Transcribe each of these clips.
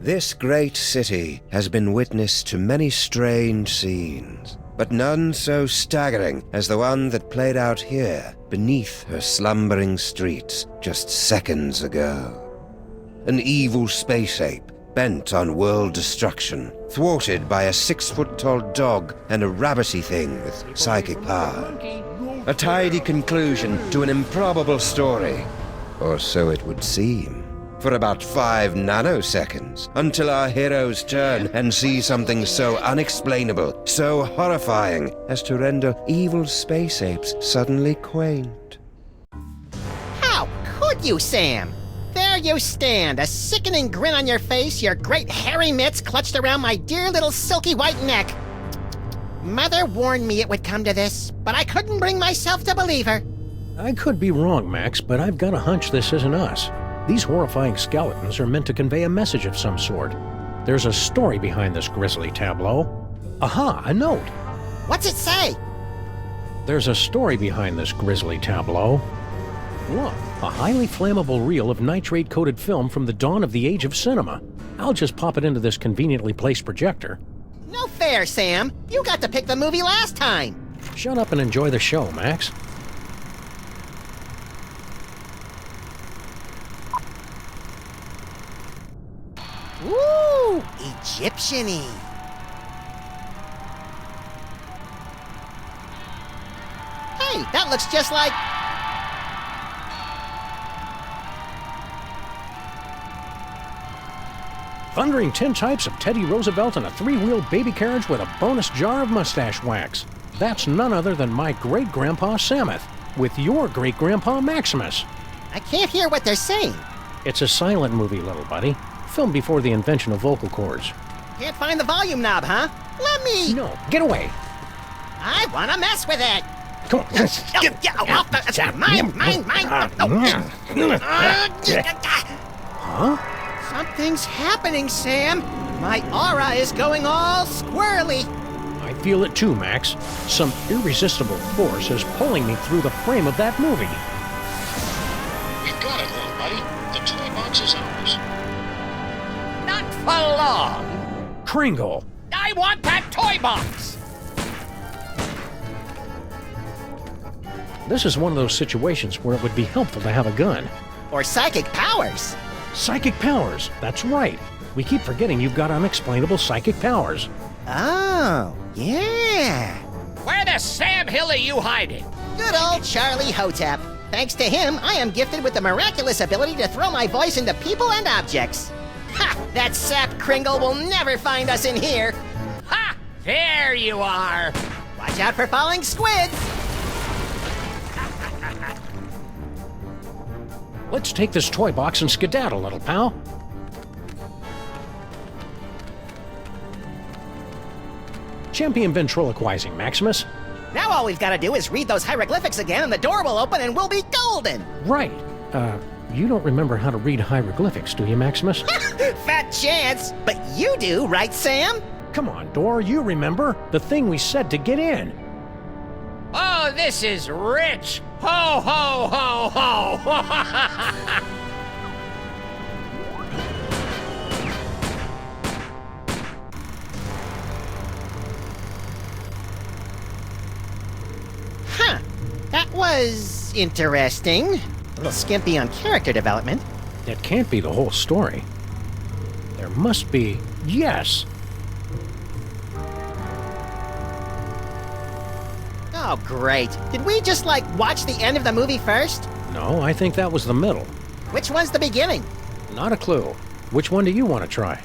This great city has been witness to many strange scenes, but none so staggering as the one that played out here beneath her slumbering streets just seconds ago. An evil space ape bent on world destruction, thwarted by a 6-foot-tall dog and a rabbity thing with psychic powers. A tidy conclusion to an improbable story, or so it would seem. For about 5 nanoseconds, until our heroes turn and see something so unexplainable, so horrifying, as to render evil space apes suddenly quaint. How could you, Sam? There you stand, a sickening grin on your face, your great hairy mitts clutched around my dear little silky white neck. Mother warned me it would come to this, but I couldn't bring myself to believe her. I could be wrong, Max, but I've got a hunch this isn't us. These horrifying skeletons are meant to convey a message of some sort. There's a story behind this grisly tableau. Aha, a note! What's it say? There's a story behind this grisly tableau. Look, a highly flammable reel of nitrate-coated film from the dawn of the age of cinema. I'll just pop it into this conveniently placed projector. No fair, Sam. You got to pick the movie last time. Shut up and enjoy the show, Max. Ooh, Egyptian-y. Hey, that looks just like... Thundering tintypes of Teddy Roosevelt and a 3-wheeled baby carriage with a bonus jar of mustache wax. That's none other than my great-grandpa Sameth, with your great-grandpa Maximus. I can't hear what they're saying. It's a silent movie, little buddy. Filmed before the invention of vocal cords. Can't find the volume knob, huh? Let me... No, get away! I want to mess with it! Come on. Mine! Huh? Something's happening, Sam. My aura is going all squirrely. I feel it too, Max. Some irresistible force is pulling me through the frame of that movie. We've got it, little buddy. The toy box is ours. Not for long. Kringle! I want that toy box! This is one of those situations where it would be helpful to have a gun. Or psychic powers. Psychic powers, that's right. We keep forgetting you've got unexplainable psychic powers. Oh, yeah. Where the Sam Hill are you hiding? Good old Charlie Hotep. Thanks to him, I am gifted with the miraculous ability to throw my voice into people and objects. Ha! That sap Kringle will never find us in here. Ha! There you are. Watch out for falling squids. Let's take this toy box and skedaddle, little pal. Champion ventriloquizing, Maximus. Now all we've got to do is read those hieroglyphics again and the door will open and we'll be golden. Right. You don't remember how to read hieroglyphics, do you, Maximus? Fat chance. But you do, right, Sam? Come on, door, you remember. The thing we said to get in. Oh, this is rich. Ho, ho, ho, ho. Huh. That was interesting. A little skimpy on character development. That can't be the whole story. There must be... Yes! Oh, great. Did we just, watch the end of the movie first? No, I think that was the middle. Which one's the beginning? Not a clue. Which one do you want to try?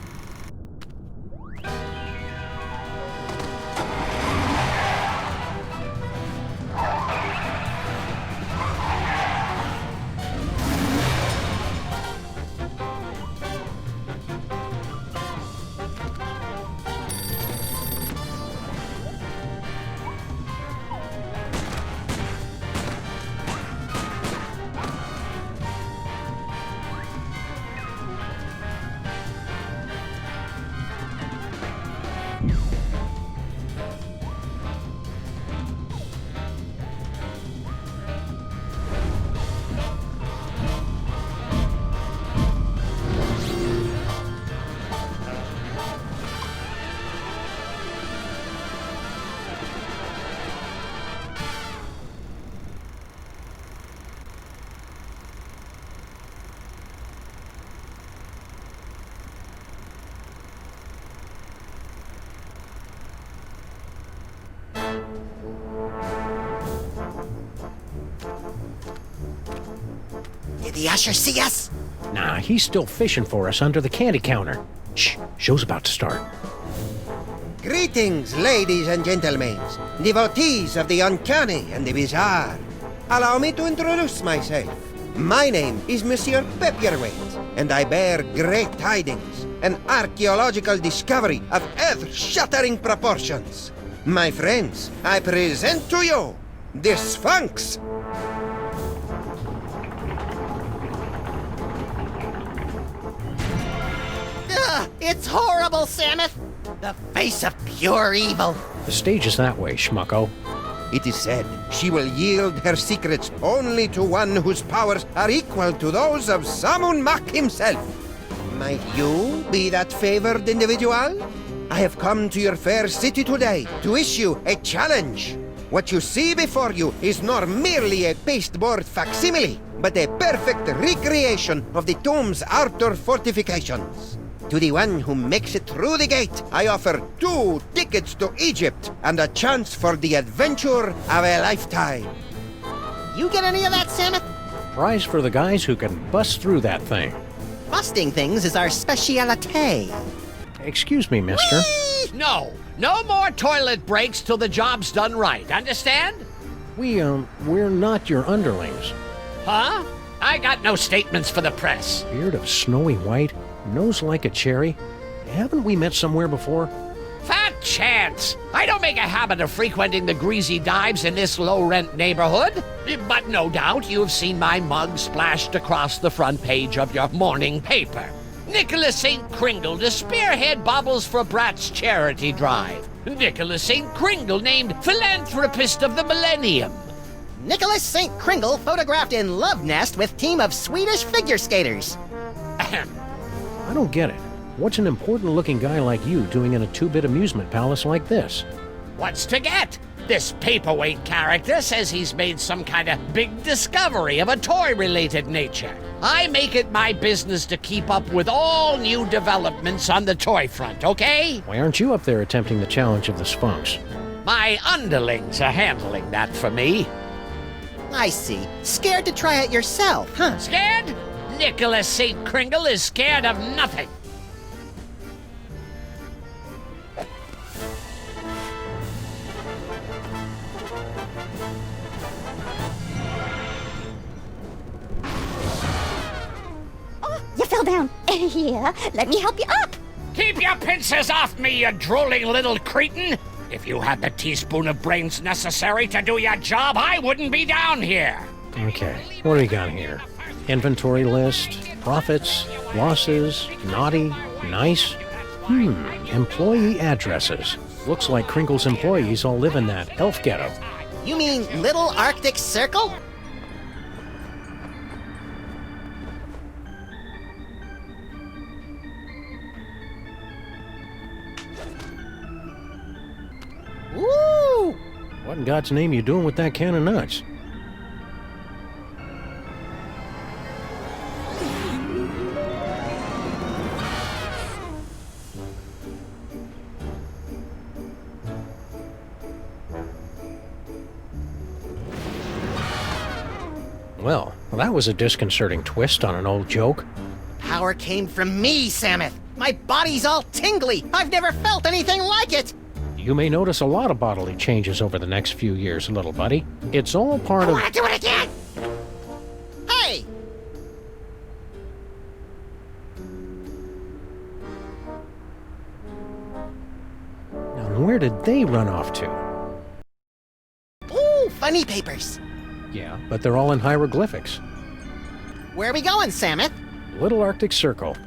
the usher see us? Nah, he's still fishing for us under the candy counter. Shh, show's about to start. Greetings, ladies and gentlemen, devotees of the uncanny and the bizarre. Allow me to introduce myself. My name is Monsieur Pepperweight, and I bear great tidings, an archaeological discovery of earth-shattering proportions. My friends, I present to you the Sphinx. Ugh, it's horrible, Sameth. The face of pure evil. The stage is that way, schmucko. It is said she will yield her secrets only to one whose powers are equal to those of Sammun-Mak himself. Might you be that favored individual? I have come to your fair city today to issue a challenge. What you see before you is not merely a pasteboard facsimile, but a perfect recreation of the tomb's outer fortifications. To the one who makes it through the gate, I offer 2 tickets to Egypt and a chance for the adventure of a lifetime. You get any of that, Sameth? Prize for the guys who can bust through that thing. Busting things is our specialite. Excuse me, mister. No, no more toilet breaks till the job's done right. Understand? We're not your underlings. Huh? I got no statements for the press. Beard of snowy white, nose like a cherry. Haven't we met somewhere before? Fat chance! I don't make a habit of frequenting the greasy dives in this low-rent neighborhood. But no doubt you've seen my mug splashed across the front page of your morning paper. Nicholas St. Kringle to spearhead Bobbles for Brats charity drive. Nicholas St. Kringle named Philanthropist of the Millennium. Nicholas St. Kringle photographed in love nest with team of Swedish figure skaters. Ahem. I don't get it. What's an important-looking guy like you doing in a 2-bit amusement palace like this? What's to get? This paperweight character says he's made some kind of big discovery of a toy-related nature. I make it my business to keep up with all new developments on the toy front, okay? Why aren't you up there attempting the challenge of the Sphinx? My underlings are handling that for me. I see. Scared to try it yourself, huh? Scared? Nicholas St. Kringle is scared of nothing. You fell down. Here, let me help you up. Keep your pincers off me, you drooling little cretin! If you had the teaspoon of brains necessary to do your job, I wouldn't be down here. Okay, what do we got here? Inventory list, profits, losses, naughty, nice. Employee addresses. Looks like Kringle's employees all live in that elf ghetto. You mean Little Arctic Circle? Ooh! What in God's name you doing with that can of nuts? Well, that was a disconcerting twist on an old joke. Power came from me, Sameth. My body's all tingly. I've never felt anything like it. You may notice a lot of bodily changes over the next few years, little buddy. It's all part of... I want to do it again! Hey! Now, where did they run off to? Ooh, funny papers. Yeah, but they're all in hieroglyphics. Where are we going, Sameth? Little Arctic Circle.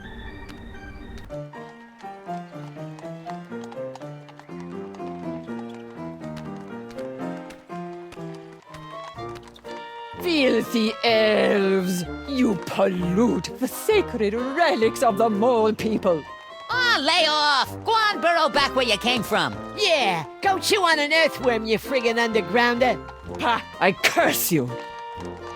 Filthy elves! You pollute the sacred relics of the mole people! Oh, lay off! Go on, burrow back where you came from. Yeah, go chew on an earthworm, you friggin' undergrounder! Ha! I curse you!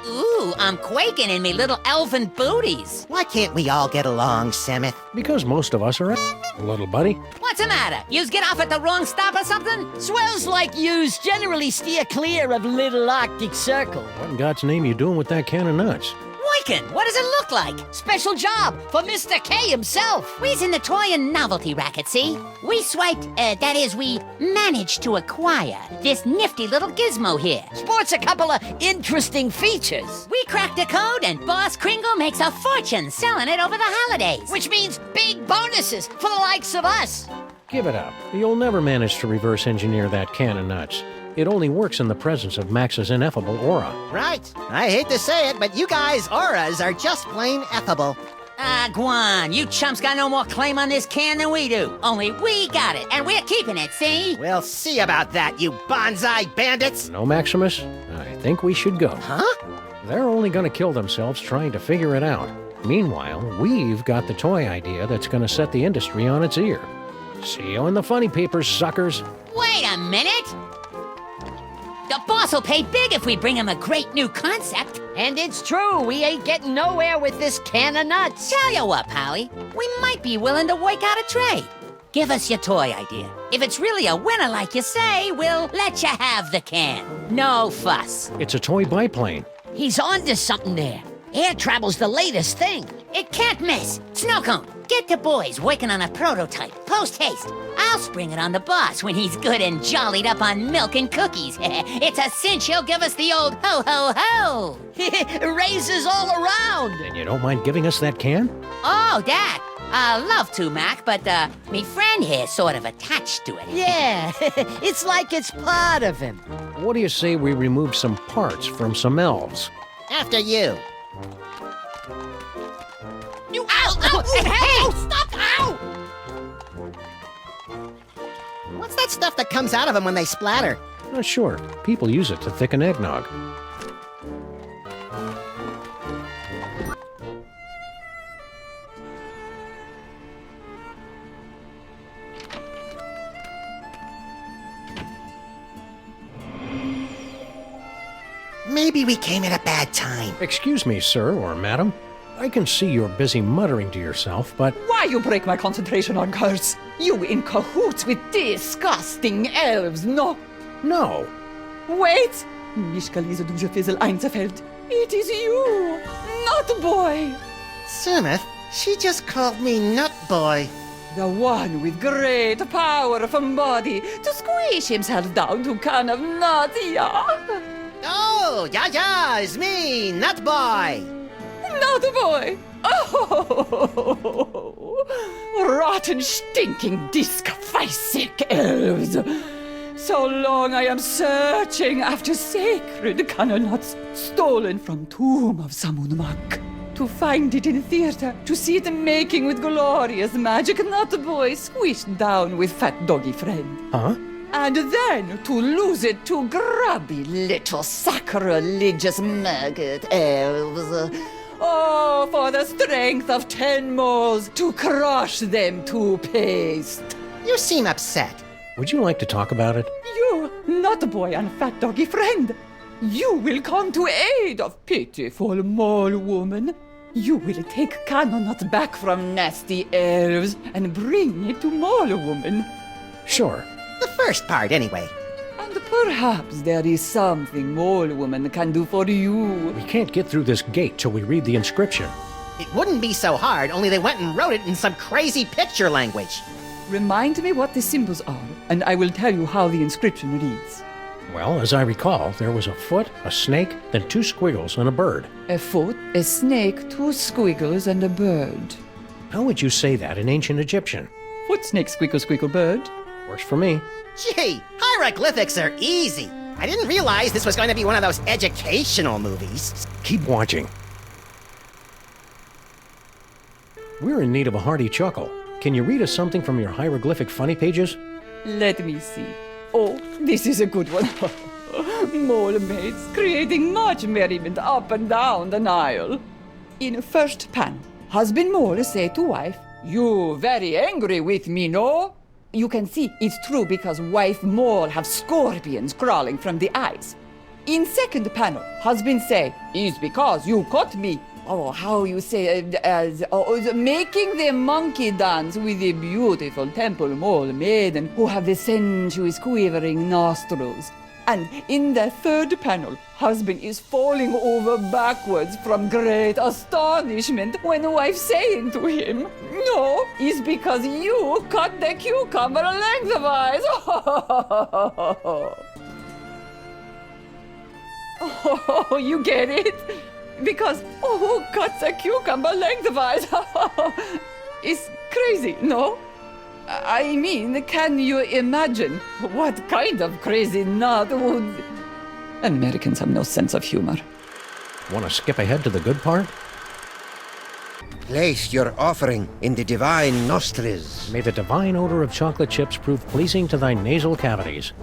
Ooh, I'm quaking in me little elven booties. Why can't we all get along, Sameth? Because most of us are little buddy. What's the matter? Yous get off at the wrong stop or something? Swells like yous generally steer clear of Little Arctic Circle. What in God's name you doing with that can of nuts? Why asking? What does it look like? Special job for Mr. K himself. We's in the toy and novelty racket, see? We swiped, that is, we managed to acquire this nifty little gizmo here. Sports a couple of interesting features. We cracked a code and Boss Kringle makes a fortune selling it over the holidays. Which means big bonuses for the likes of us. Give it up. You'll never manage to reverse engineer that can of nuts. It only works in the presence of Max's ineffable aura. Right. I hate to say it, but you guys' auras are just plain effable. Ah, Guan, you chumps got no more claim on this can than we do. Only we got it, and we're keeping it, see? We'll see about that, you bonsai bandits! No, Maximus? I think we should go. Huh? They're only going to kill themselves trying to figure it out. Meanwhile, we've got the toy idea that's going to set the industry on its ear. See you in the funny papers, suckers. Wait a minute! The boss will pay big if we bring him a great new concept. And it's true, we ain't getting nowhere with this can of nuts. Tell you what, Polly, we might be willing to work out a trade. Give us your toy idea. If it's really a winner like you say, we'll let you have the can. No fuss. It's a toy biplane. He's on to something there. Air travel's the latest thing. It can't miss. Snowcone, get the boys working on a prototype, post haste. I'll spring it on the boss when he's good and jollied up on milk and cookies. It's a cinch he'll give us the old ho-ho-ho. Raises all around. And you don't mind giving us that can? Oh, that. Love to, Mac, but, me friend here's sort of attached to it. Yeah, it's like it's part of him. What do you say we remove some parts from some elves? After you. You ow! Hey! Stop! Ow! What's that stuff that comes out of them when they splatter? Not sure. People use it to thicken eggnog. Maybe we came at a bad time. Excuse me, sir or madam. I can see you're busy muttering to yourself, but Why you break my concentration on curse? You in cahoots with disgusting elves, no? no. Wait! Mich Lise du Fizzle Einzelfeld. It is you, not boy. Sameth, she just called me Nut Boy. The one with great power from body to squish himself down to can of nut, yeah? Oh, yeah, it's me, Nut Boy. Not boy. Oh, rotten, stinking, disc-sick elves. So long I am searching after sacred cannonuts stolen from tomb of Sammun-Mak. To find it in theater, to see it making with glorious magic, not boy squished down with fat doggy friend. Huh? And then to lose it to grubby little sacrilegious maggot elves. Oh, for the strength of 10 moles to crush them to paste. You seem upset. Would you like to talk about it? You, not boy and fat doggy friend. You will come to aid of pitiful mole woman. You will take Cannonut back from nasty elves and bring it to mole woman. Sure. The first part, anyway. And perhaps there is something mole woman can do for you. We can't get through this gate till we read the inscription. It wouldn't be so hard, only they went and wrote it in some crazy picture language. Remind me what the symbols are, and I will tell you how the inscription reads. Well, as I recall, there was a foot, a snake, then 2 squiggles, and a bird. A foot, a snake, 2 squiggles, and a bird. How would you say that in ancient Egyptian? Foot, snake, squiggle, squiggle, bird. Works for me. Gee, hieroglyphics are easy. I didn't realize this was going to be one of those educational movies. Keep watching. We're in need of a hearty chuckle. Can you read us something from your hieroglyphic funny pages? Let me see. Oh, this is a good one. Mole maids creating much merriment up and down the Nile. In first pan, husband mole say to wife, "You very angry with me, no?" You can see it's true because wife mole have scorpions crawling from the eyes. In second panel, husband say, "It's because you caught me." Oh, how you say, making the monkey dance with the beautiful temple mole maiden who have the sensuous quivering nostrils. And in the third panel, husband is falling over backwards from great astonishment when wife saying to him, "No, it's because you cut the cucumber lengthwise." Oh, you get it? Because who cuts a cucumber lengthwise? It's crazy, no? I mean, can you imagine what kind of crazy nut would... Americans have no sense of humor. Want to skip ahead to the good part? Place your offering in the divine nostrils. May the divine odor of chocolate chips prove pleasing to thy nasal cavities.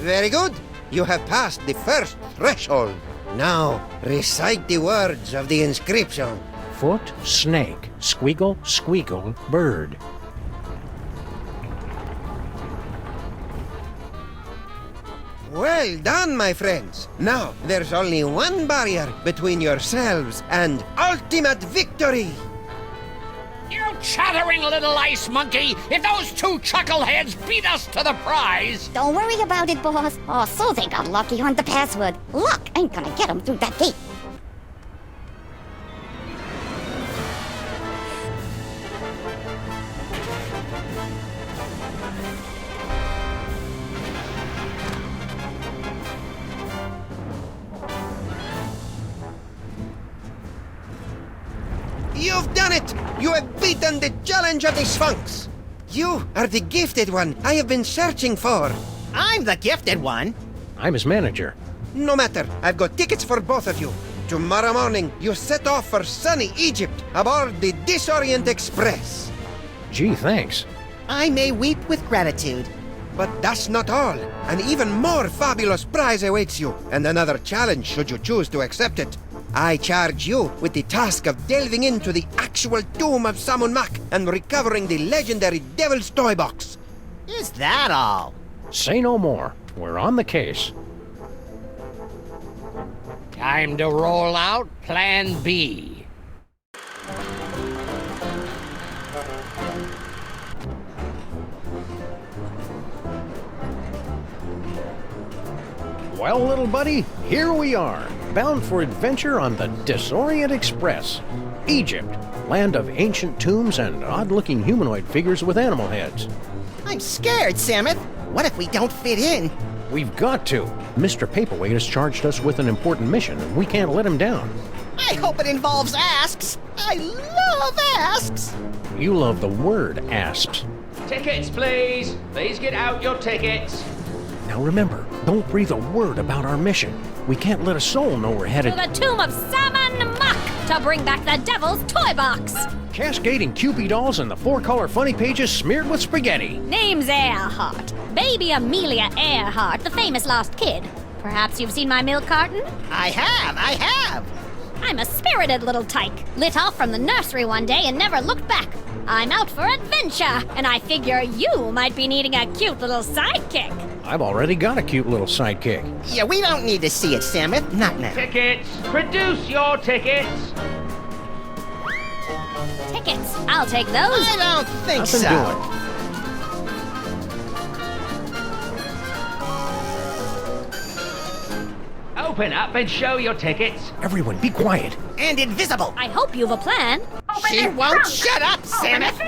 Very good. You have passed the first threshold. Now, recite the words of the inscription. Foot, snake, squeagle, squeakle, bird. Well done, my friends. Now, there's only one barrier between yourselves and ultimate victory. You chattering little ice monkey! If those two chuckleheads beat us to the prize! Don't worry about it, boss. Oh, so they got lucky on the password. Luck ain't gonna get them through that gate. You've done it! You have beaten the challenge of the Sphinx! You are the gifted one I have been searching for. I'm the gifted one. I'm his manager. No matter, I've got tickets for both of you. Tomorrow morning, you set off for sunny Egypt aboard the Disorient Express. Gee, thanks. I may weep with gratitude. But that's not all. An even more fabulous prize awaits you, and another challenge should you choose to accept it. I charge you with the task of delving into the actual tomb of Sammun-Mak and recovering the legendary Devil's Toybox. Is that all? Say no more. We're on the case. Time to roll out Plan B. Well, little buddy, here we are, bound for adventure on the Disorient Express. Egypt, land of ancient tombs and odd-looking humanoid figures with animal heads. I'm scared, Sameth. What if we don't fit in? We've got to. Mr. Paperweight has charged us with an important mission, and we can't let him down. I hope it involves asks. I love asks. You love the word asps. Tickets, please. Please get out your tickets. Now remember, don't breathe a word about our mission. We can't let a soul know we're headed To the tomb of Sammun-Mak to bring back the devil's toy box. cascading Cupid dolls and the four-color funny pages smeared with spaghetti. Name's Earhart. Baby Amelia Earhart, the famous lost kid. Perhaps you've seen my milk carton? I have. I'm a spirited little tyke. Lit off from the nursery one day and never looked back. I'm out for adventure, and I figure you might be needing a cute little sidekick. I've already got a cute little sidekick. Yeah, we don't need to see it, Sameth. Not now. Tickets. Produce your tickets. Tickets. I'll take those. I don't think Nothing so. doing. Open up and show your tickets. Everyone, be quiet. And invisible. I hope you've a plan. She won't shut up, Sameth.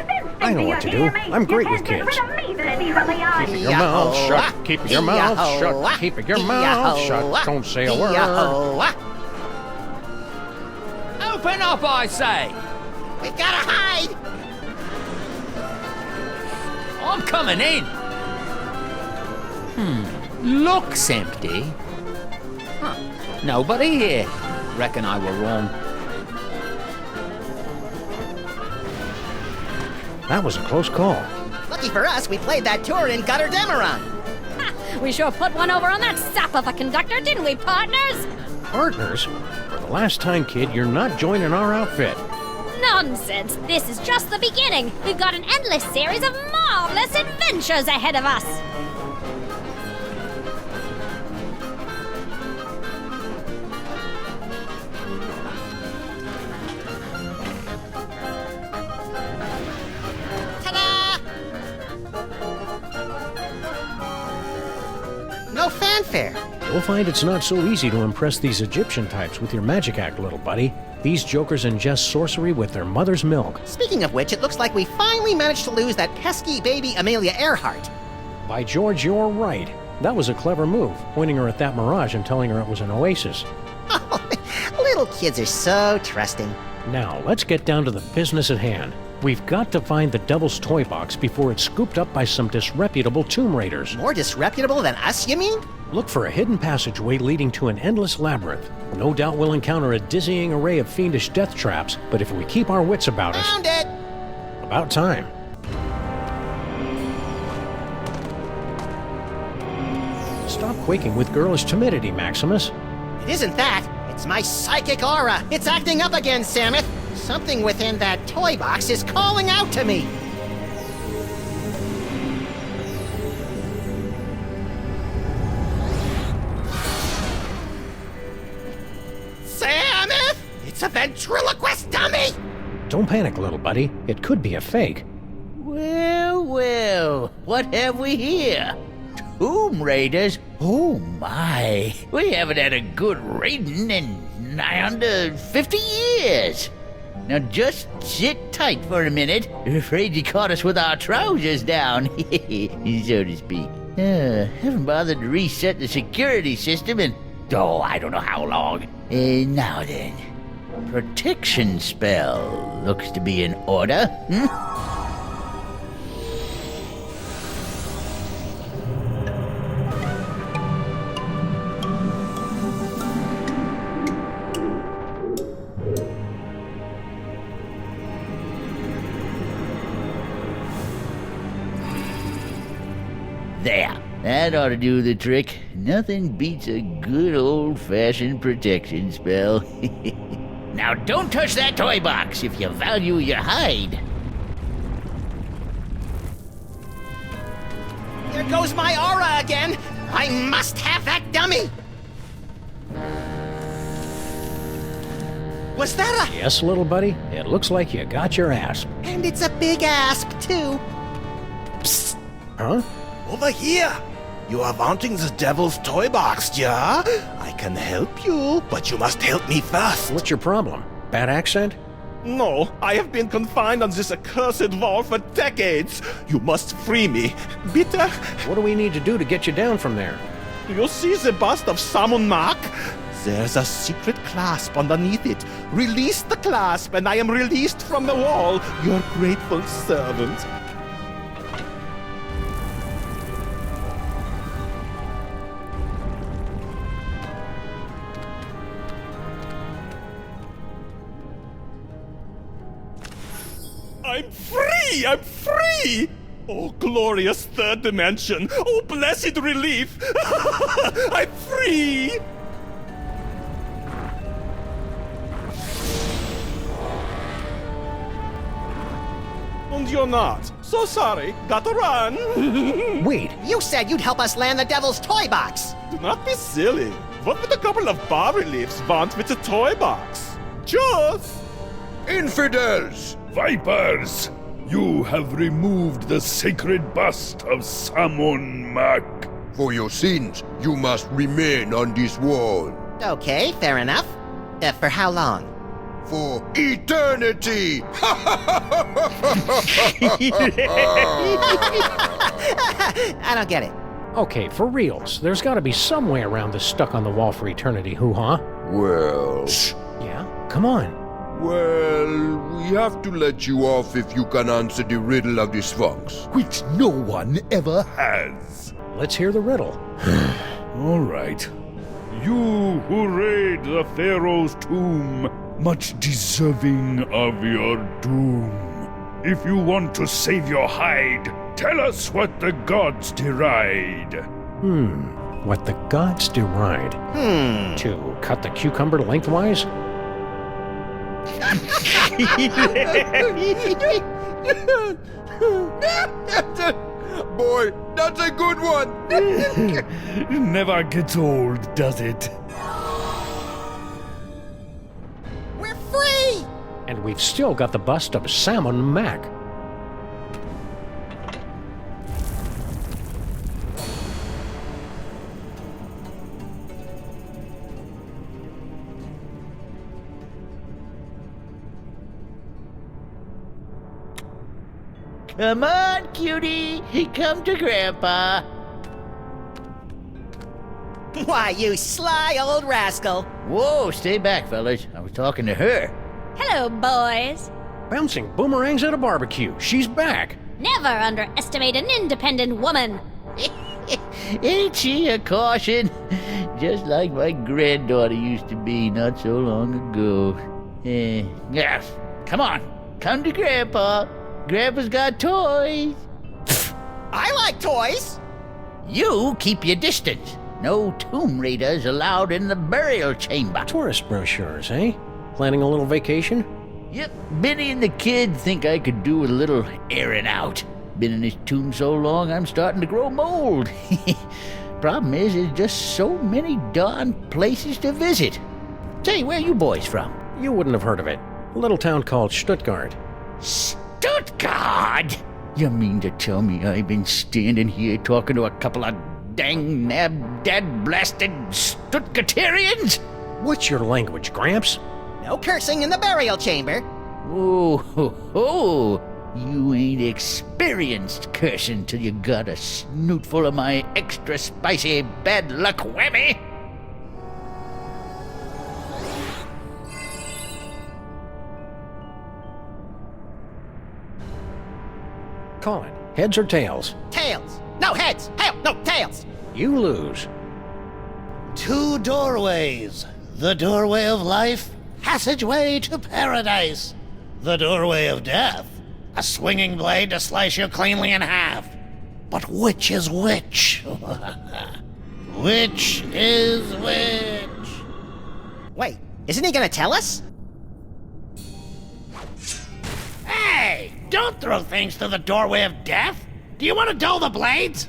I know what to do. I'm great with kids. Keep your mouth shut. Keep your mouth shut. Keep your mouth shut. Don't say a word. Open up, I say. We gotta hide. I'm coming in. Looks empty. Huh. Nobody here. Reckon I were wrong. That was a close call. Lucky for us, we played that tour in Gutter Demeron. We sure put one over on that sap of a conductor, didn't we, partners? Partners? For the last time, kid, you're not joining our outfit. Nonsense! This is just the beginning. We've got an endless series of marvelous adventures ahead of us. Ta-da! fanfare. You'll find it's not so easy to impress these Egyptian types with your magic act, little buddy. These jokers ingest sorcery with their mother's milk. Speaking of which, it looks like we finally managed to lose that pesky baby Amelia Earhart. By George, you're right. That was a clever move, pointing her at that mirage and telling her it was an oasis. Little kids are so trusting. Now, let's get down to the business at hand. We've got to find the Devil's Toy Box before it's scooped up by some disreputable tomb raiders. More disreputable than us, you mean? Look for a hidden passageway leading to an endless labyrinth. No doubt we'll encounter a dizzying array of fiendish death traps, but if we keep our wits about us... Found it! About time. Stop quaking with girlish timidity, Maximus. It isn't that. It's my psychic aura. It's acting up again, Sameth. Something within that toy box is calling out to me. Sameth! It's a ventriloquist dummy! Don't panic, little buddy. It could be a fake. Well, well, what have we here? Tomb Raiders? Oh my, we haven't had a good raiding in nigh under 50 years. Now just sit tight for a minute. Afraid you caught us with our trousers down, so to speak. Haven't bothered to reset the security system in, I don't know how long. Now then, protection spell looks to be in order. There, that ought to do the trick. Nothing beats a good old-fashioned protection spell. Now don't touch that toy box if you value your hide. There goes my aura again. I must have that dummy. Was that a... Yes, little buddy. It looks like you got your asp. And it's a big asp, too. Psst. Huh? Over here! You are wanting the Devil's Toy Box, yeah? I can help you, but you must help me first. What's your problem? Bad accent? No, I have been confined on this accursed wall for decades. You must free me. Bitte? What do we need to do to get you down from there? Do you see the bust of Sammun-Mak? There's a secret clasp underneath it. Release the clasp, and I am released from the wall. Your grateful servant. I'm free! I'm free! Oh, glorious third dimension! Oh, blessed relief! I'm free! And you're not. So sorry. Gotta run. Wait. You said you'd help us land the Devil's Toy Box. Do not be silly. What would a couple of bas-reliefs want with a toy box? Just... Infidels! Vipers! You have removed the sacred bust of Sammun-Mak. For your sins, you must remain on this wall. Okay, fair enough. For how long? For eternity! I don't get it. Okay, for reals. There's got to be some way around this stuck-on-the-wall for eternity hoo-ha. Well... Shh. Yeah? Come on. Well, we have to let you off if you can answer the riddle of the Sphinx, which no one ever has. Let's hear the riddle. All right. You who raid the Pharaoh's tomb, much deserving of your doom. If you want to save your hide, tell us what the gods deride. What the gods deride? To cut the cucumber lengthwise? Boy, that's a good one. Never gets old, does it? We're free! And we've still got the bust of Sammun-Mak. Come on, cutie. Come to Grandpa. Why, you sly old rascal. Whoa, stay back, fellas. I was talking to her. Hello, boys. Bouncing boomerangs at a barbecue. She's back. Never underestimate an independent woman. Ain't she a caution? Just like my granddaughter used to be not so long ago. Yeah, come on. Come to Grandpa. Grandpa's got toys. I like toys. You keep your distance. No tomb raiders allowed in the burial chamber. Tourist brochures, eh? Planning a little vacation? Yep, Benny and the kid think I could do with a little airing out. Been in this tomb so long, I'm starting to grow mold. Problem is, there's just so many darn places to visit. Say, where you boys from? You wouldn't have heard of it. A little town called Stuttgart. Stuttgart? You mean to tell me I've been standing here talking to a couple of dang dad-blasted Stuttgarterians? What's your language, Gramps? No cursing in the burial chamber. Oh, ho, ho. You ain't experienced cursing till you got a snoot full of my extra spicy bad luck whammy. Call it. Heads or tails? Tails. No, heads. Hell, no, tails. You lose. 2 doorways. The doorway of life, passageway to paradise. The doorway of death, a swinging blade to slice you cleanly in half. But which is which? Which is which? Wait, isn't he gonna tell us? Hey, don't throw things through the doorway of death. Do you want to dull the blades?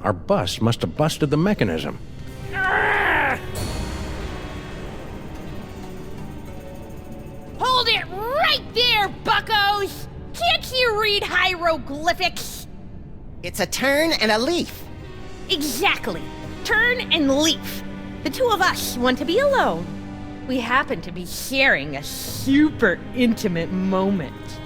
Our bus must have busted the mechanism. Hold it right there, buckos! Can't you read hieroglyphics? It's a turn and a leaf. Exactly. Turn and leaf. The two of us want to be alone. We happen to be sharing a super intimate moment.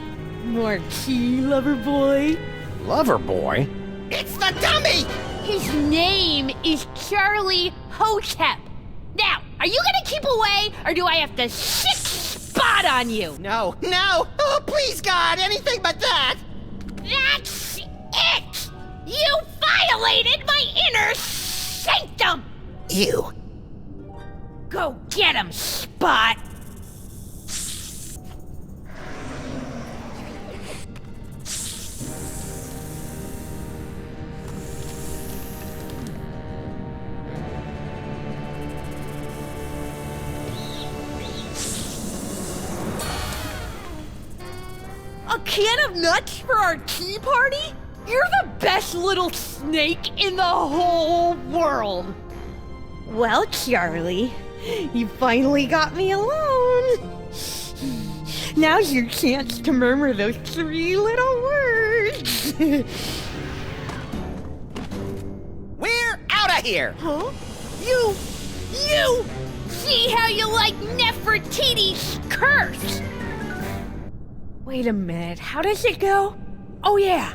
Marquis, lover boy. Lover boy? It's the dummy! His name is Charlie Hotep. Now, are you gonna keep away, or do I have to sick spot on you? No, no! Oh, please, God, anything but that! That's it! You violated my inner sanctum! Ew. Go get him, Spot! A can of nuts for our tea party? You're the best little snake in the whole world. Well, Charlie, you finally got me alone. Now's your chance to murmur those 3 little words. We're out of here! Huh? You! See how you like Nefertiti's curse! Wait a minute, how does it go? Oh yeah.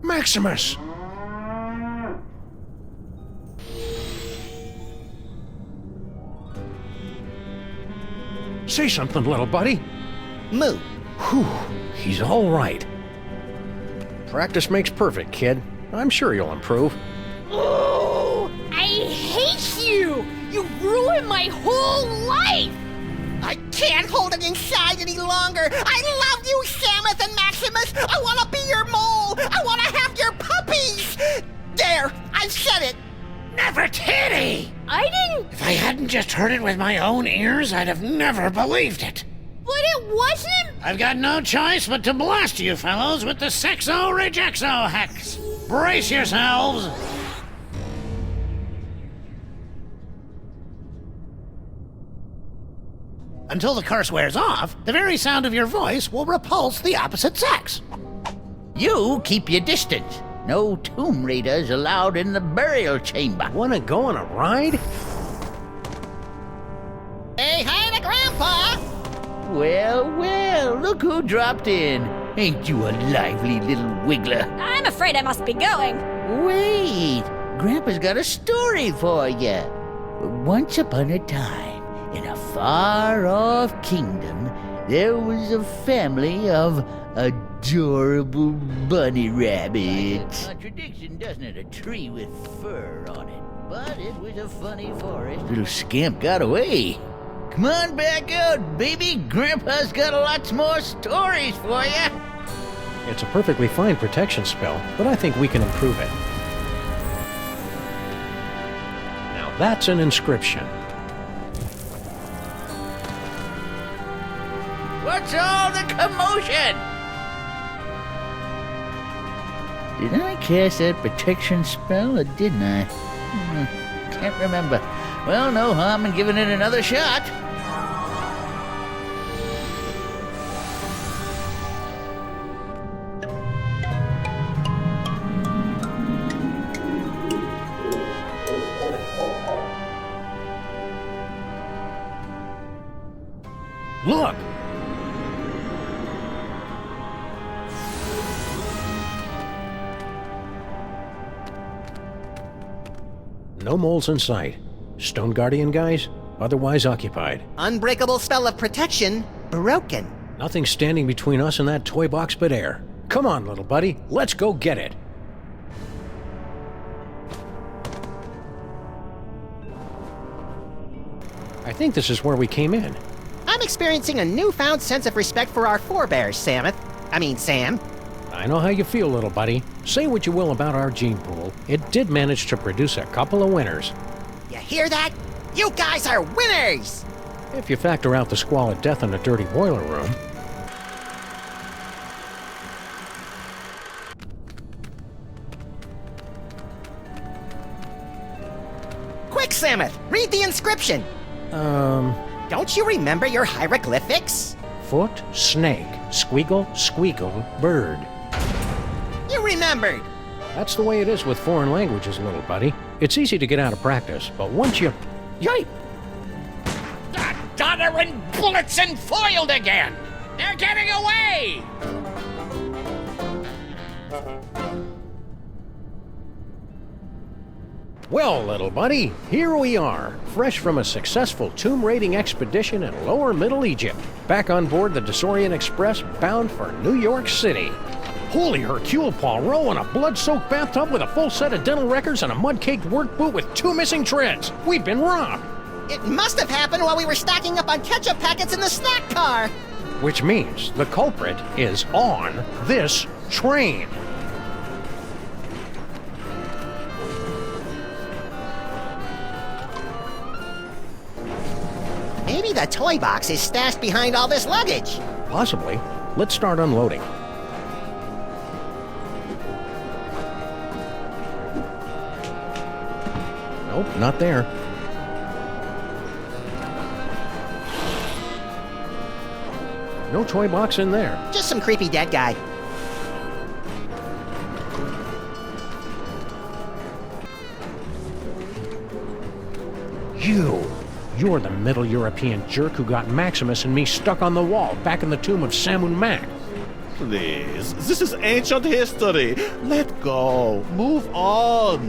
Maximus! Say something, little buddy. Moo. Whew, he's all right. Practice makes perfect, kid. I'm sure you'll improve. Oh, I hate you! You ruined my whole life! I can't hold it inside any longer! I love you, Sameth and Maximus! I want to be your mole! I want to have your puppies! There! I've said it! Nefertiti! I didn't... If I hadn't just heard it with my own ears, I'd have never believed it. But it wasn't... I've got no choice but to blast you fellows with the Sexo-Rejexo hex. Brace yourselves! Until the curse wears off, the very sound of your voice will repulse the opposite sex. You keep your distance. No tomb raiders allowed in the burial chamber. Wanna go on a ride? Say hi to Grandpa! Well, well, look who dropped in. Ain't you a lively little wiggler? I'm afraid I must be going. Wait, Grandpa's got a story for you. Once upon a time, in a far-off kingdom, there was a family of adorable bunny rabbits. Contradiction, doesn't it? A tree with fur on it. But it was a funny forest. Little scamp got away. Come on back out, baby. Grandpa's got lots more stories for you. It's a perfectly fine protection spell, but I think we can improve it. Now that's an inscription. What's all the commotion? Did I cast that protection spell, or didn't I? Can't remember. Well, no harm in giving it another shot. Look! No moles in sight. Stone Guardian guys, otherwise occupied. Unbreakable spell of protection, broken. Nothing standing between us and that toy box but air. Come on, little buddy, let's go get it. I think this is where we came in. I'm experiencing a newfound sense of respect for our forebears, Sam. I know how you feel, little buddy. Say what you will about our gene pool, it did manage to produce a couple of winners. You hear that? You guys are winners! If you factor out the squalid death in the dirty boiler room. Quick, Sameth! Read the inscription! Don't you remember your hieroglyphics? Foot, snake, squeagle, squeagle, bird. You remembered! That's the way it is with foreign languages, little buddy. It's easy to get out of practice, but once you... Yipe! Doddering bullets and foiled again! They're getting away! Well, little buddy, here we are, fresh from a successful tomb raiding expedition in lower Middle Egypt, back on board the Desaurian Express bound for New York City. Holy Hercule Poirot in a blood-soaked bathtub with a full set of dental records and a mud-caked work boot with 2 missing treads. We've been robbed. It must have happened while we were stocking up on ketchup packets in the snack car. Which means the culprit is on this train. Maybe the toy box is stashed behind all this luggage. Possibly. Let's start unloading. Nope, not there. No toy box in there. Just some creepy dead guy. You're the Middle European jerk who got Maximus and me stuck on the wall back in the tomb of Sammun-Mak. Please, this is ancient history. Let go. Move on.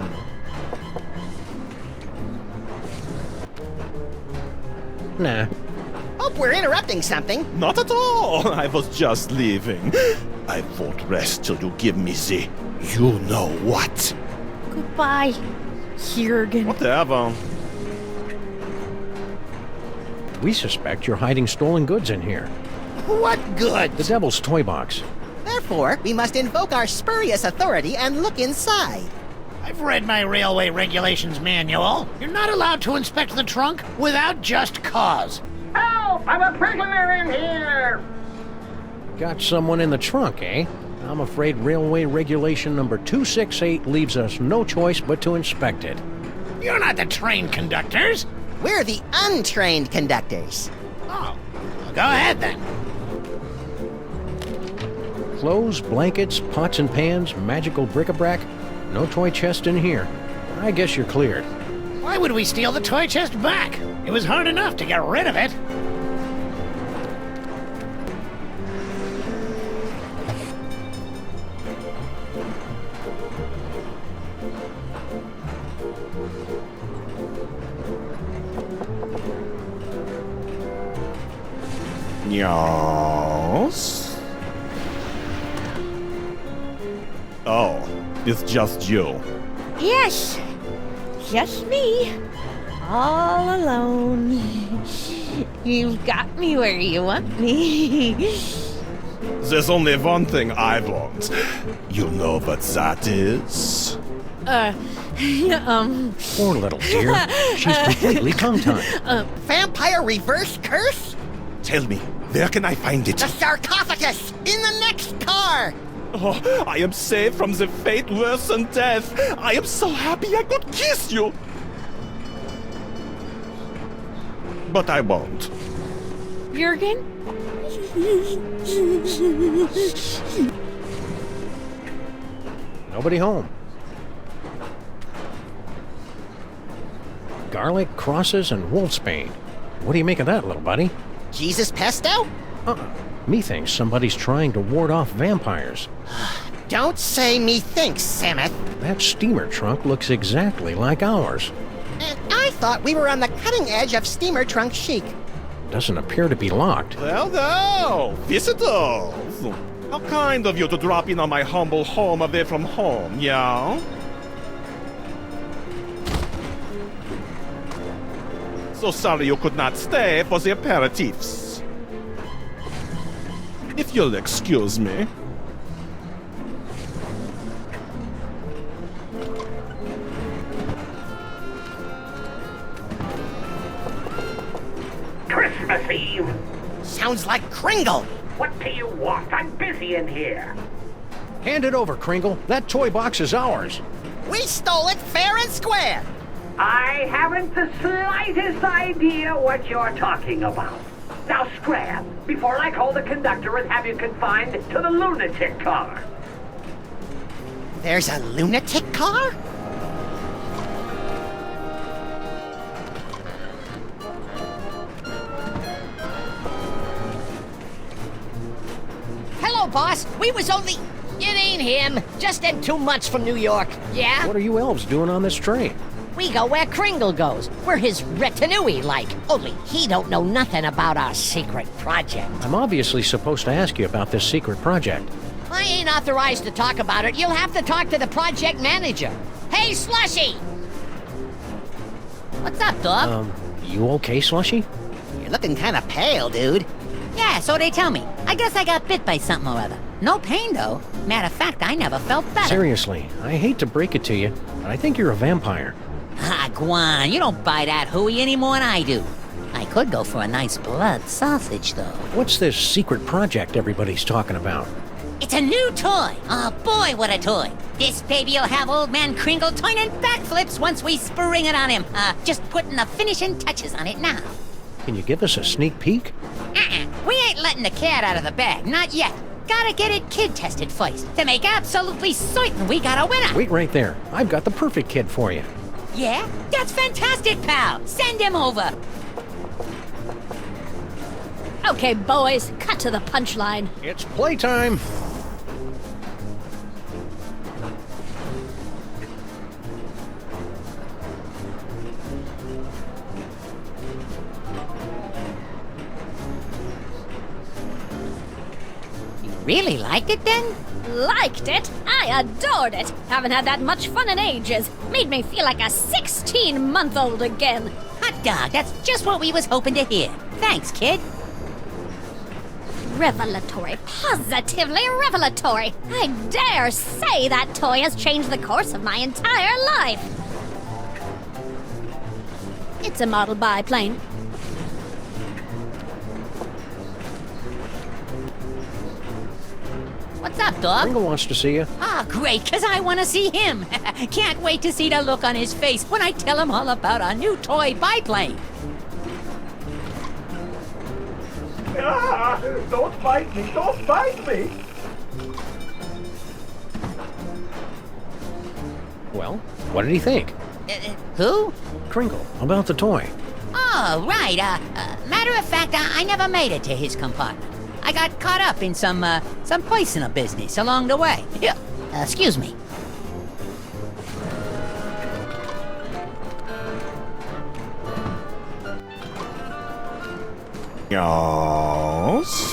Nah. Hope we're interrupting something. Not at all. I was just leaving. I won't rest till you give me the you-know-what. Goodbye, Jürgen. Whatever. We suspect you're hiding stolen goods in here. What good? The Devil's toy box. Therefore, we must invoke our spurious authority and look inside. I've read my railway regulations manual. You're not allowed to inspect the trunk without just cause. Help! I'm a prisoner in here! Got someone in the trunk, eh? I'm afraid railway regulation number 268 leaves us no choice but to inspect it. You're not the train conductors. We're the untrained conductors. Oh, Go ahead then. Clothes, blankets, pots and pans, magical bric-a-brac. No toy chest in here. I guess you're cleared. Why would we steal the toy chest back? It was hard enough to get rid of it. Yes? Oh, it's just you. Yes, just me. All alone. You've got me where you want me. There's only one thing I want. You know what that is? Poor little dear. She's completely tongue-tied. Vampire reverse curse? Tell me, where can I find it? The sarcophagus! In the next car! Oh, I am saved from the fate worse than death. I am so happy I could kiss you. But I won't. Jurgen? Nobody home. Garlic, crosses, and wolfsbane. What do you make of that, little buddy? Jesus pesto? Methinks somebody's trying to ward off vampires. Don't say methinks, Sameth. That steamer trunk looks exactly like ours. And I thought we were on the cutting edge of steamer trunk chic. Doesn't appear to be locked. Hello, visitors. How kind of you to drop in on my humble home away from home, yeah? So sorry you could not stay for the aperitifs. If you'll excuse me. Christmas Eve. Sounds like Kringle. What do you want? I'm busy in here. Hand it over, Kringle. That toy box is ours. We stole it fair and square. I haven't the slightest idea what you're talking about. Now scram, before I call the conductor and have you confined to the lunatic car. There's a lunatic car? Hello, boss. We was only... It ain't him. Just them 2 months from New York. Yeah? What are you elves doing on this train? We go where Kringle goes. We're his retinue like. Only he don't know nothing about our secret project. I'm obviously supposed to ask you about this secret project. I ain't authorized to talk about it. You'll have to talk to the project manager. Hey, Slushy! What's up, dog? You okay, Slushy? You're looking kind of pale, dude. Yeah, so they tell me. I guess I got bit by something or other. No pain, though. Matter of fact, I never felt better. Seriously, I hate to break it to you, but I think you're a vampire. Ah, Guan, you don't buy that hooey any more than I do. I could go for a nice blood sausage, though. What's this secret project everybody's talking about? It's a new toy. Oh, boy, what a toy. This baby'll have old man Kringle turning backflips once we spring it on him. Just putting the finishing touches on it now. Can you give us a sneak peek? We ain't letting the cat out of the bag, not yet. Gotta get it kid-tested first to make absolutely certain we got a winner. Wait right there. I've got the perfect kid for you. Yeah? That's fantastic, pal. Send him over. Okay, boys, cut to the punchline. It's playtime. Really liked it then? Liked it? I adored it. Haven't had that much fun in ages. Made me feel like a 16-month-old again. Hot dog, that's just what we was hoping to hear. Thanks, kid. Revelatory. Positively revelatory. I dare say that toy has changed the course of my entire life. It's a model biplane. What's up, dog? Kringle wants to see you. Ah, great, because I want to see him. Can't wait to see the look on his face when I tell him all about our new toy biplane. Ah, don't bite me! Don't bite me! Well, what did he think? Who? Crinkle, about the toy. Oh, right. Matter of fact, I never made it to his compartment. I got caught up in some personal business along the way. Yeah, excuse me. Yes?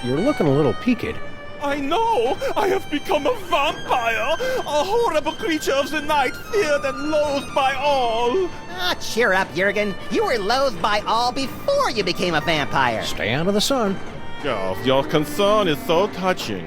You're looking a little peaked. I know! I have become a vampire! A horrible creature of the night, feared and loathed by all! Ah, cheer up, Jurgen. You were loathed by all before you became a vampire. Stay out of the sun. Yes, your concern is so touching.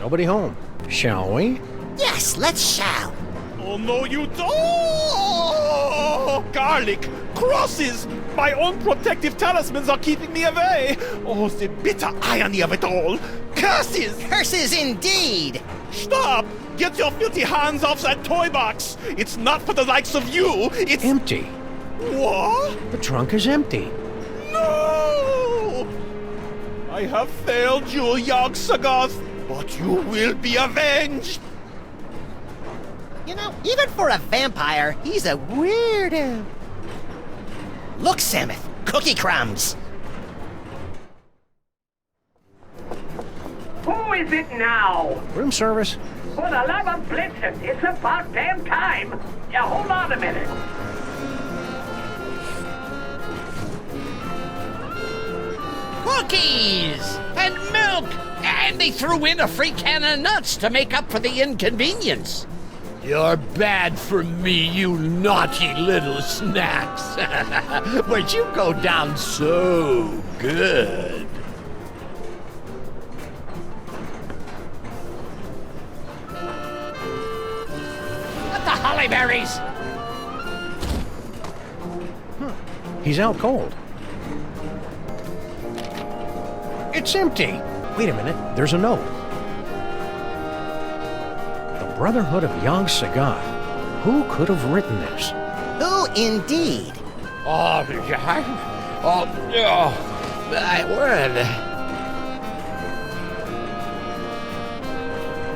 Nobody home. Shall we? Yes, let's shall. Oh no, you don't! Oh, garlic! Crosses! My own protective talismans are keeping me away! Oh, the bitter irony of it all! Curses! Curses indeed! Stop! Get your filthy hands off that toy box! It's not for the likes of you! It's empty. What? The trunk is empty. No! I have failed you, young Sagoth, but you will be avenged! You know, even for a vampire, he's a weirdo. Look, Sameth, cookie crumbs. Who is it now? Room service. For the love of Blitzen, it's about damn time. Yeah, hold on a minute. Cookies and milk, and they threw in a free can of nuts to make up for the inconvenience. You're bad for me, you naughty little snacks. But you go down so good. What the hollyberries? He's out cold. It's empty. Wait a minute, there's a note. The Brotherhood of Yog Sagoth. Who could have written this? Who indeed? Oh, my word.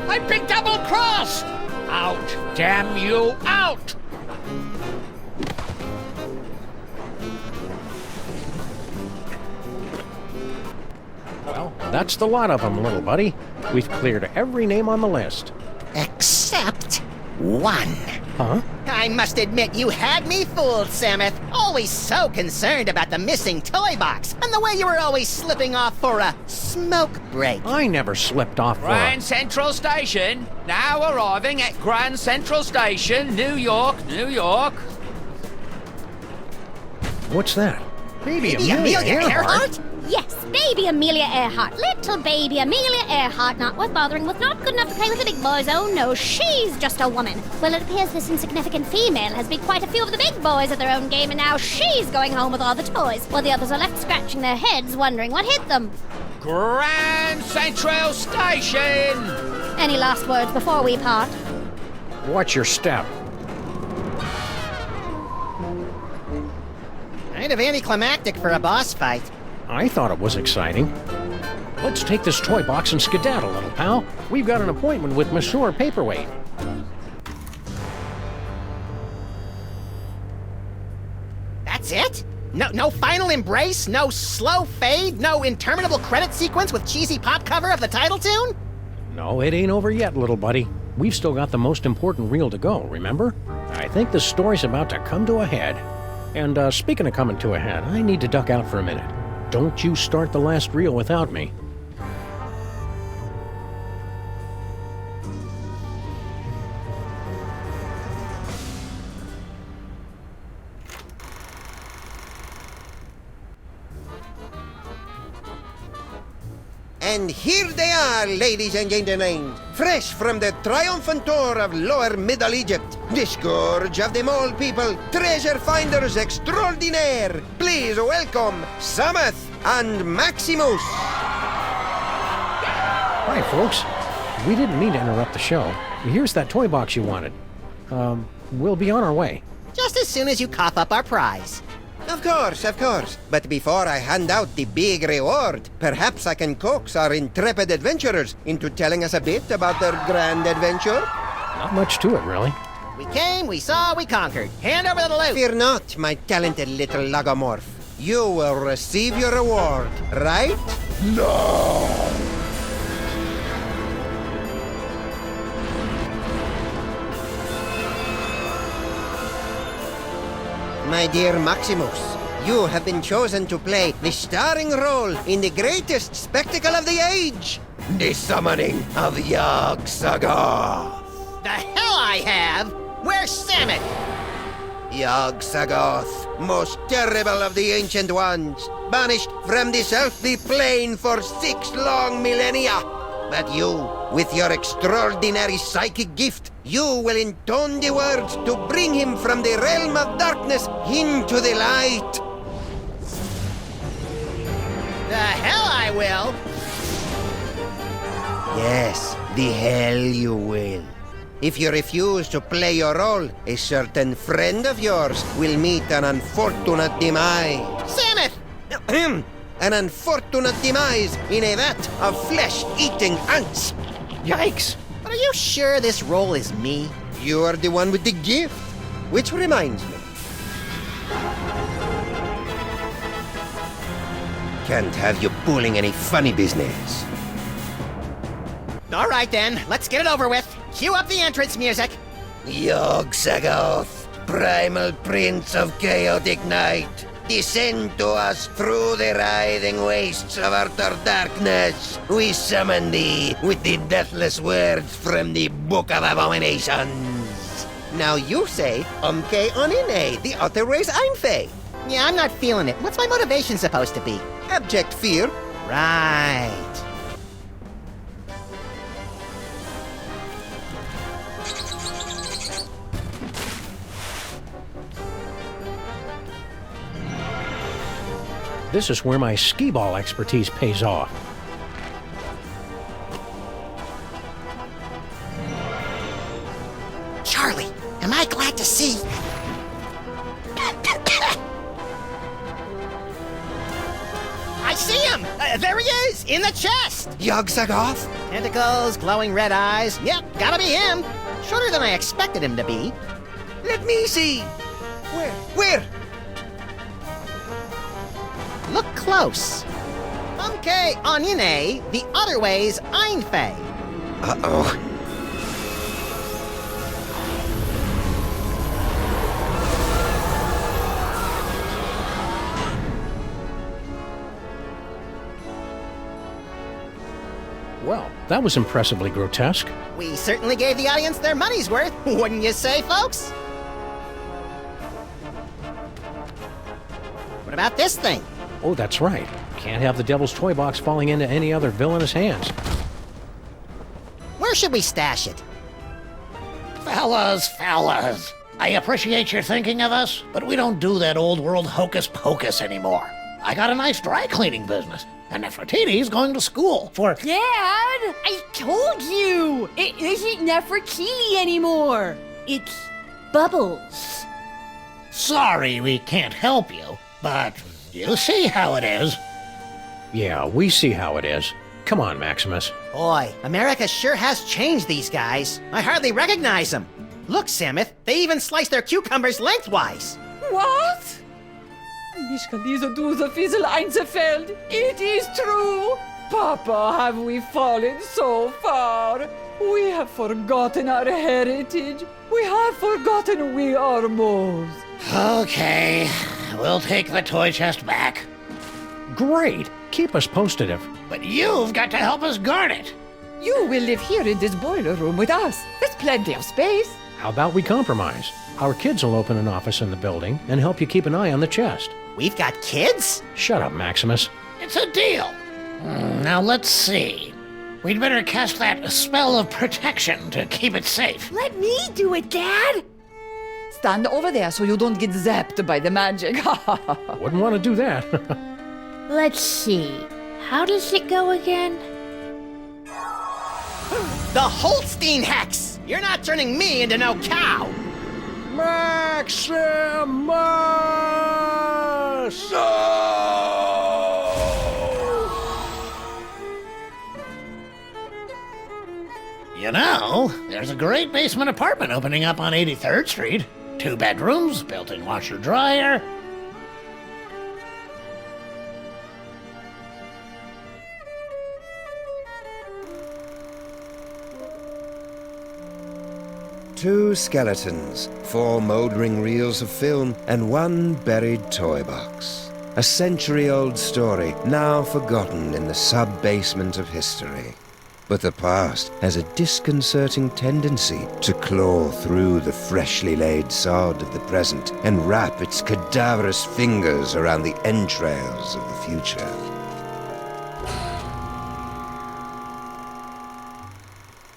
I've been double-crossed! Out, damn you, out! Well, that's the lot of them, little buddy. We've cleared every name on the list. Except one. Huh? I must admit, you had me fooled, Sameth. Always so concerned about the missing toy box, and the way you were always slipping off for a smoke break. I never slipped off for Grand Central Station, now arriving at Grand Central Station, New York, New York. What's that? Baby Amelia Earhart? Yes, baby Amelia Earhart. Little baby Amelia Earhart, not worth bothering with, not good enough to play with the big boys. Oh no, she's just a woman. Well, it appears this insignificant female has beat quite a few of the big boys at their own game, and now she's going home with all the toys, while the others are left scratching their heads, wondering what hit them. Grand Central Station! Any last words before we part? Watch your step. Kind of anticlimactic for a boss fight. I thought it was exciting. Let's take this toy box and skedaddle, little pal. We've got an appointment with Monsieur Paperweight. That's it? No final embrace? No slow fade? No interminable credit sequence with cheesy pop cover of the title tune? No, it ain't over yet, little buddy. We've still got the most important reel to go, remember? I think the story's about to come to a head. And speaking of coming to a head, I need to duck out for a minute. Don't you start the last reel without me. And here they are, ladies and gentlemen, fresh from the triumphant tour of Lower Middle Egypt, the scourge of the mole people, treasure finders extraordinaire. Please welcome Sameth and Maximus. Hi, folks. We didn't mean to interrupt the show. Here's that toy box you wanted. We'll be on our way. just as soon as you cough up our prize. Of course, of course. But before I hand out the big reward, perhaps I can coax our intrepid adventurers into telling us a bit about their grand adventure? Not much to it, really. We came, we saw, we conquered. Hand over the loot. Fear not, my talented little logomorph. You will receive your reward, right? No! My dear Maximus, you have been chosen to play the starring role in the greatest spectacle of the age, the summoning of Yog-Sagoth. The hell I have! Where's Sameth? Yog-Sagoth, most terrible of the ancient ones, banished from this earthly plane for 6 long millennia. But you, with your extraordinary psychic gift, you will intone the words to bring him from the realm of darkness into the light. The hell I will! Yes, the hell you will. If you refuse to play your role, a certain friend of yours will meet an unfortunate demise. Sameth! An unfortunate demise in a vat of flesh-eating ants. Yikes! But are you sure this role is me? You are the one with the gift. Which reminds me. Can't have you pulling any funny business. All right then, let's get it over with. Cue up the entrance music. Yog-Sagoth, primal prince of chaotic night, descend to us through the writhing wastes of utter darkness. We summon thee with the deathless words from the Book of Abominations. Now you say, Umke Onine, the other ways Einfei. Yeah, I'm not feeling it. What's my motivation supposed to be? Abject fear. Right. This is where my skee-ball expertise pays off. Charlie, am I glad to see? I see him! There he is, in the chest! Yog-Sagoth? Tentacles, glowing red eyes. Yep, gotta be him. Shorter than I expected him to be. Let me see. Where? Look close. Umke Onyine, the other way's Einfei. Uh-oh. Well, that was impressively grotesque. We certainly gave the audience their money's worth, wouldn't you say, folks? What about this thing? Oh, that's right. Can't have the devil's toy box falling into any other villainous hands. Where should we stash it? Fellas, I appreciate your thinking of us, but we don't do that old world hocus pocus anymore. I got a nice dry cleaning business, and Nefertiti's going to school for... Dad, I told you! It isn't Nefertiti anymore. It's Bubbles. Sorry we can't help you, but you see how it is. Yeah, we see how it is. Come on, Maximus. Boy, America sure has changed these guys. I hardly recognize them. Look, Sameth, they even slice their cucumbers lengthwise. What? Nicht kann dieser Duse Fiesel einzerfällt. It is true. Papa, have we fallen so far? We have forgotten our heritage. We have forgotten we are moles. Okay, we'll take the toy chest back. Great. Keep us posted if... But you've got to help us guard it. You will live here in this boiler room with us. There's plenty of space. How about we compromise? Our kids will open an office in the building and help you keep an eye on the chest. We've got kids? Shut up, Maximus. It's a deal. Now let's see. We'd better cast that spell of protection to keep it safe. Let me do it, Dad. Stand over there so you don't get zapped by the magic. Wouldn't want to do that. Let's see. How does it go again? The Holstein hex! You're not turning me into no cow! Maximus! You know, there's a great basement apartment opening up on 83rd Street. 2 bedrooms, built-in washer-dryer. Two skeletons, 4 mouldering reels of film, and 1 buried toy box. A century-old story, now forgotten in the sub-basement of history. But the past has a disconcerting tendency to claw through the freshly laid sod of the present and wrap its cadaverous fingers around the entrails of the future.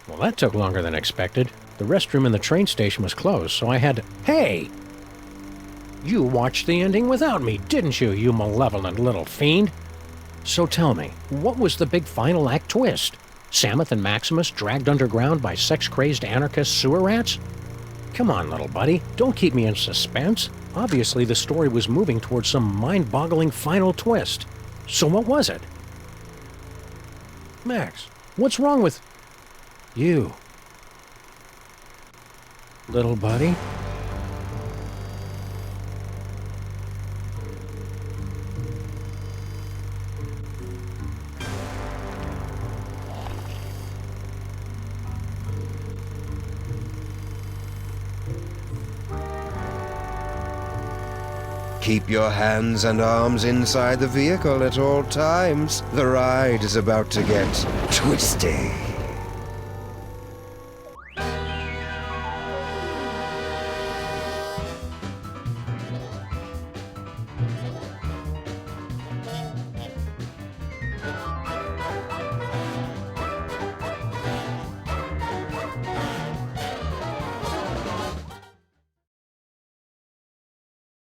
Well, that took longer than expected. The restroom in the train station was closed, so I had to... Hey! You watched the ending without me, didn't you, you malevolent little fiend? So tell me, what was the big final act twist? Sameth and Maximus dragged underground by sex-crazed anarchist sewer rats? Come on, little buddy, don't keep me in suspense. Obviously, the story was moving towards some mind-boggling final twist. So what was it? Max, what's wrong with... you? Little buddy? Keep your hands and arms inside the vehicle at all times. The ride is about to get twisty.